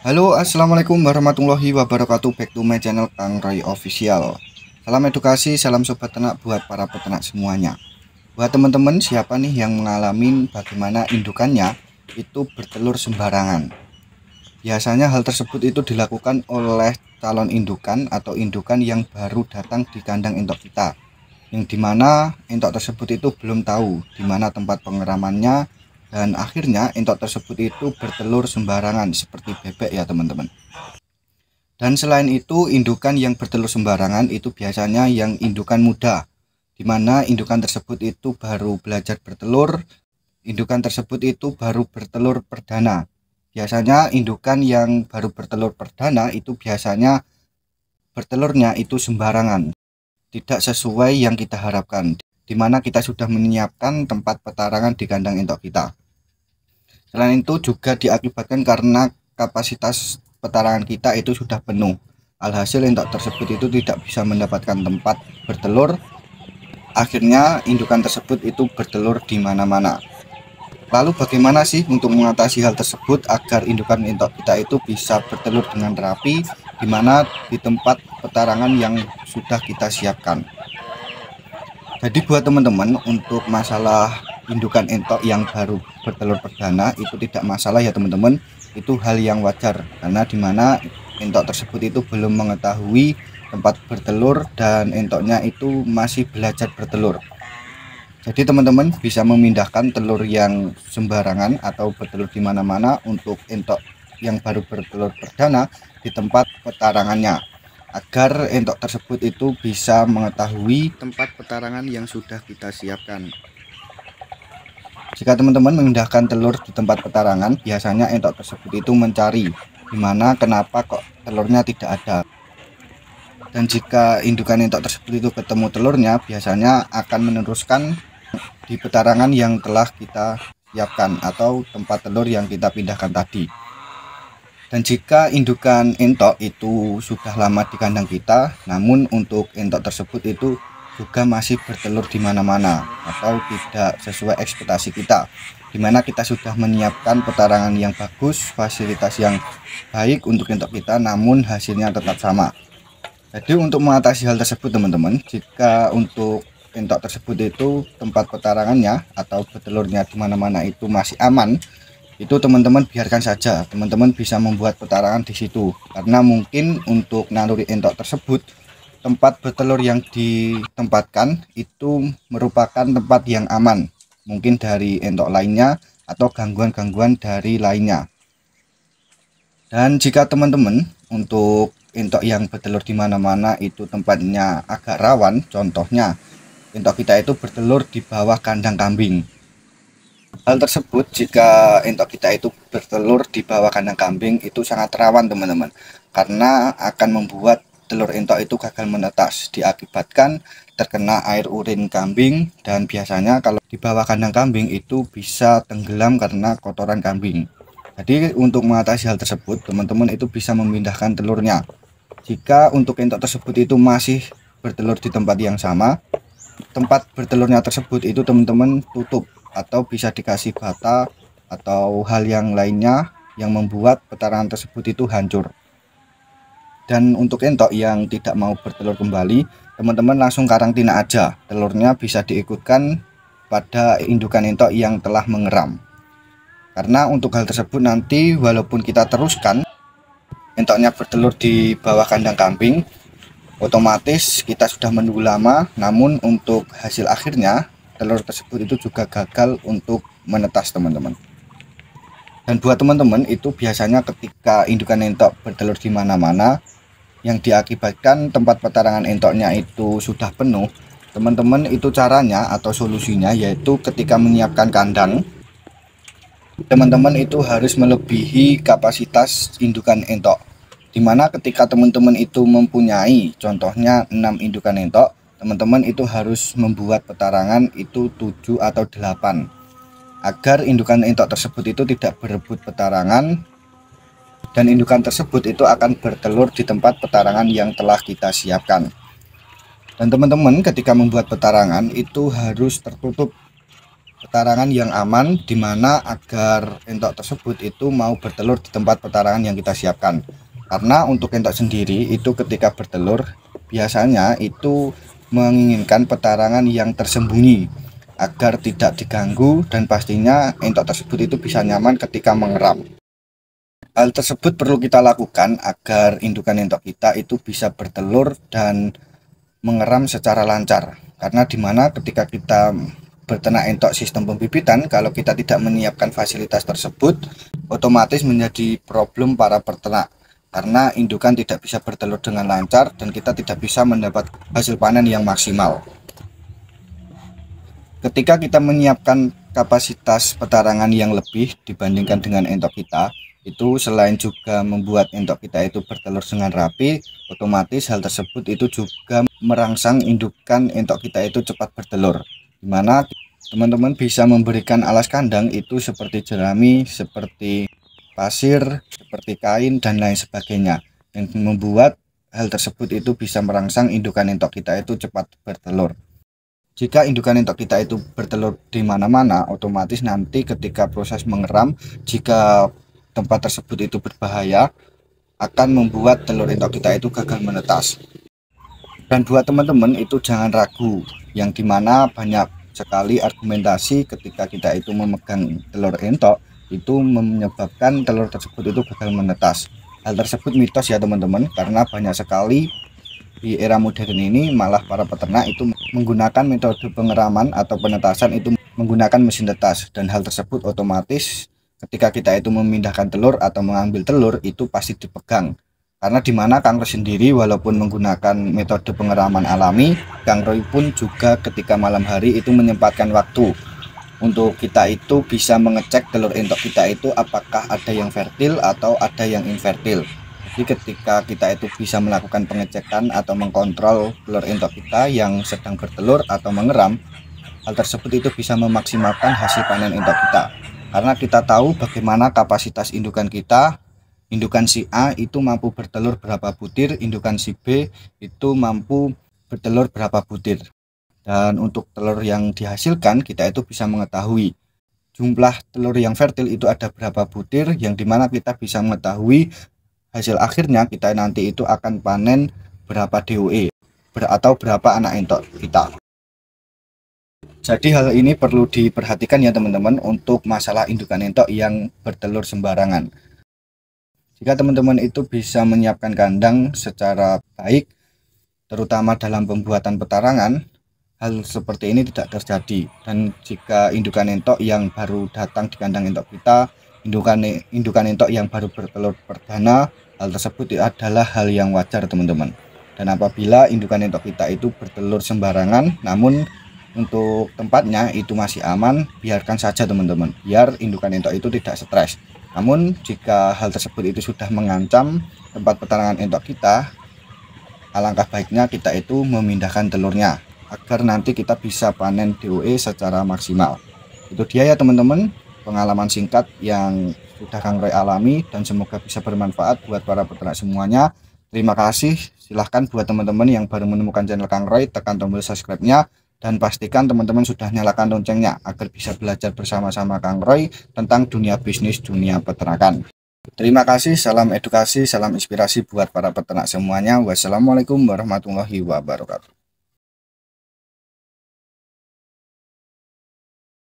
Halo, assalamualaikum warahmatullahi wabarakatuh. Back to my channel Kang Roy Official. Salam edukasi, salam sobat ternak buat para peternak semuanya. Buat teman-teman siapa nih yang mengalami bagaimana indukannya itu bertelur sembarangan. Biasanya hal tersebut itu dilakukan oleh calon indukan atau indukan yang baru datang di kandang entok kita, yang dimana entok tersebut itu belum tahu di mana tempat pengeramannya, dan akhirnya entok tersebut itu bertelur sembarangan seperti bebek ya teman-teman. Dan selain itu, indukan yang bertelur sembarangan itu biasanya yang indukan muda, di mana indukan tersebut itu baru belajar bertelur, indukan tersebut itu baru bertelur perdana. Biasanya indukan yang baru bertelur perdana itu biasanya bertelurnya itu sembarangan, tidak sesuai yang kita harapkan, di mana kita sudah menyiapkan tempat petarangan di kandang entok kita. Selain itu juga diakibatkan karena kapasitas petarangan kita itu sudah penuh. Alhasil entok tersebut itu tidak bisa mendapatkan tempat bertelur. Akhirnya indukan tersebut itu bertelur di mana-mana. Lalu bagaimana sih untuk mengatasi hal tersebut agar indukan entok kita itu bisa bertelur dengan rapi, di mana di tempat petarangan yang sudah kita siapkan. Jadi buat teman-teman, untuk masalah indukan entok yang baru bertelur perdana itu tidak masalah ya teman-teman. Itu hal yang wajar karena dimana entok tersebut itu belum mengetahui tempat bertelur dan entoknya itu masih belajar bertelur. Jadi teman-teman bisa memindahkan telur yang sembarangan atau bertelur di mana-mana untuk entok yang baru bertelur perdana di tempat petarangannya, agar entok tersebut itu bisa mengetahui tempat petarangan yang sudah kita siapkan. Jika teman-teman memindahkan telur di tempat petarangan, biasanya entok tersebut itu mencari dimana kenapa kok telurnya tidak ada. Dan jika indukan entok tersebut itu ketemu telurnya, biasanya akan meneruskan di petarangan yang telah kita siapkan atau tempat telur yang kita pindahkan tadi. Dan jika indukan entok itu sudah lama di kandang kita, namun untuk entok tersebut itu juga masih bertelur di mana-mana atau tidak sesuai ekspektasi kita, dimana kita sudah menyiapkan petarangan yang bagus, fasilitas yang baik untuk entok kita, namun hasilnya tetap sama. Jadi untuk mengatasi hal tersebut teman-teman, jika untuk entok tersebut itu tempat petarangannya atau bertelurnya di mana-mana itu masih aman, itu teman-teman biarkan saja, teman-teman bisa membuat petarangan di situ, karena mungkin untuk naluri entok tersebut tempat bertelur yang ditempatkan itu merupakan tempat yang aman, mungkin dari entok lainnya atau gangguan-gangguan dari lainnya. Dan jika teman-teman untuk entok yang bertelur di mana-mana itu tempatnya agak rawan, contohnya entok kita itu bertelur di bawah kandang kambing. Hal tersebut jika entok kita itu bertelur di bawah kandang kambing itu sangat rawan teman-teman, karena akan membuat telur entok itu gagal menetas diakibatkan terkena air urin kambing, dan biasanya kalau di bawah kandang kambing itu bisa tenggelam karena kotoran kambing. Jadi untuk mengatasi hal tersebut teman-teman itu bisa memindahkan telurnya. Jika untuk entok tersebut itu masih bertelur di tempat yang sama, tempat bertelurnya tersebut itu teman-teman tutup atau bisa dikasih bata atau hal yang lainnya yang membuat petarangan tersebut itu hancur. Dan untuk entok yang tidak mau bertelur kembali, teman-teman langsung karantina aja, telurnya bisa diikutkan pada indukan entok yang telah mengeram. Karena untuk hal tersebut nanti walaupun kita teruskan entoknya bertelur di bawah kandang kambing, otomatis kita sudah menunggu lama, namun untuk hasil akhirnya telur tersebut itu juga gagal untuk menetas teman-teman. Dan buat teman-teman itu biasanya ketika indukan entok bertelur di mana-mana yang diakibatkan tempat petarangan entoknya itu sudah penuh, teman-teman itu caranya atau solusinya yaitu ketika menyiapkan kandang, teman-teman itu harus melebihi kapasitas indukan entok, dimana ketika teman-teman itu mempunyai contohnya 6 indukan entok, teman-teman itu harus membuat petarangan itu 7 atau 8 agar indukan entok tersebut itu tidak berebut petarangan, dan indukan tersebut itu akan bertelur di tempat petarangan yang telah kita siapkan. Dan teman-teman ketika membuat petarangan itu harus tertutup petarangan yang aman, di mana agar entok tersebut itu mau bertelur di tempat petarangan yang kita siapkan. Karena untuk entok sendiri itu ketika bertelur biasanya itu menginginkan petarangan yang tersembunyi agar tidak diganggu, dan pastinya entok tersebut itu bisa nyaman ketika mengeram. Hal tersebut perlu kita lakukan agar indukan entok kita itu bisa bertelur dan mengeram secara lancar. Karena dimana ketika kita berternak entok sistem pembibitan, kalau kita tidak menyiapkan fasilitas tersebut, otomatis menjadi problem para peternak, karena indukan tidak bisa bertelur dengan lancar dan kita tidak bisa mendapat hasil panen yang maksimal. Ketika kita menyiapkan kapasitas petarangan yang lebih dibandingkan dengan entok kita, itu selain juga membuat entok kita itu bertelur dengan rapi, otomatis hal tersebut itu juga merangsang indukan entok kita itu cepat bertelur, dimana teman-teman bisa memberikan alas kandang itu seperti jerami, seperti pasir, seperti kain, dan lain sebagainya, yang membuat hal tersebut itu bisa merangsang indukan entok kita itu cepat bertelur. Jika indukan entok kita itu bertelur di mana-mana, otomatis nanti ketika proses mengeram, jika tempat tersebut itu berbahaya, akan membuat telur entok kita itu gagal menetas. Dan buat teman-teman itu jangan ragu, yang dimana banyak sekali argumentasi ketika kita itu memegang telur entok itu menyebabkan telur tersebut itu gagal menetas. Hal tersebut mitos ya teman-teman, karena banyak sekali di era modern ini malah para peternak itu menggunakan metode pengeraman atau penetasan itu menggunakan mesin tetas, dan hal tersebut otomatis ketika kita itu memindahkan telur atau mengambil telur itu pasti dipegang. Karena dimana Kang Roy sendiri walaupun menggunakan metode pengeraman alami, Kang Roy pun juga ketika malam hari itu menyempatkan waktu untuk kita itu bisa mengecek telur entok kita itu apakah ada yang fertil atau ada yang infertil. Jadi ketika kita itu bisa melakukan pengecekan atau mengkontrol telur entok kita yang sedang bertelur atau mengeram, hal tersebut itu bisa memaksimalkan hasil panen entok kita. Karena kita tahu bagaimana kapasitas indukan kita. Indukan si A itu mampu bertelur berapa butir, indukan si B itu mampu bertelur berapa butir. Dan untuk telur yang dihasilkan kita itu bisa mengetahui jumlah telur yang fertil itu ada berapa butir, yang dimana kita bisa mengetahui hasil akhirnya kita nanti itu akan panen berapa DOE atau berapa anak entok kita. Jadi hal ini perlu diperhatikan ya teman-teman untuk masalah indukan entok yang bertelur sembarangan. Jika teman-teman itu bisa menyiapkan kandang secara baik, terutama dalam pembuatan petarangan, hal seperti ini tidak terjadi. Dan jika indukan entok yang baru datang di kandang entok kita, indukan entok yang baru bertelur perdana, hal tersebut adalah hal yang wajar teman-teman. Dan apabila indukan entok kita itu bertelur sembarangan, namun untuk tempatnya itu masih aman, biarkan saja teman-teman, biar indukan entok itu tidak stres. Namun jika hal tersebut itu sudah mengancam tempat petarangan entok kita, alangkah baiknya kita itu memindahkan telurnya agar nanti kita bisa panen DOE secara maksimal. Itu dia ya teman-teman, pengalaman singkat yang sudah Kang Roy alami, dan semoga bisa bermanfaat buat para peternak semuanya. Terima kasih. Silahkan buat teman-teman yang baru menemukan channel Kang Roy, tekan tombol subscribe-nya dan pastikan teman-teman sudah nyalakan loncengnya agar bisa belajar bersama-sama Kang Roy tentang dunia bisnis, dunia peternakan. Terima kasih, salam edukasi, salam inspirasi buat para peternak semuanya. Wassalamualaikum warahmatullahi wabarakatuh.